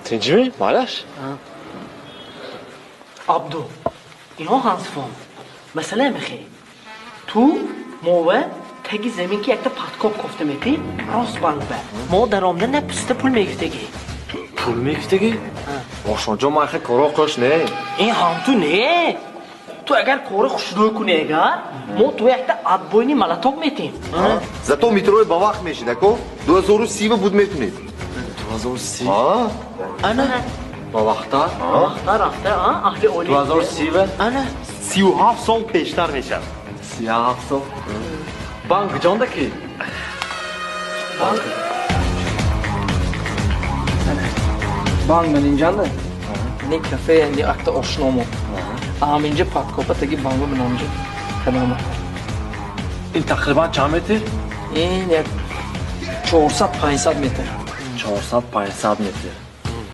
Tinchmi, Malash? Abdu, اینا هنس فهم مسئله میخی تو موه تگی زمین که یک تا پتکاب کفته میتی راست بانگ به ما در آمده نه پسته پول میگفتگی Pul mektegi? Oshonjon man xil koro qo'sh ne. این هم تو نه تو اگر کار خوشروی کنی اگر ما تو یک تا ادبوینی ملاتوب میتیم Зато метро ба вақт мешида ко 2030 буд метунед. 2030. انا Ba vaqtda? وقتا رفته اهل اولی 2030 انا 37 سال پیشتر میشه. 37 so'm. Bank jonda ki. بانگ من اینجا نه نه کافه اندی اکتا آشنامو همینجا پتکابه تگی بانگو من آنجا خدامه این تقریبا چند متر؟ این یک 400-500 متر 400-500 متر.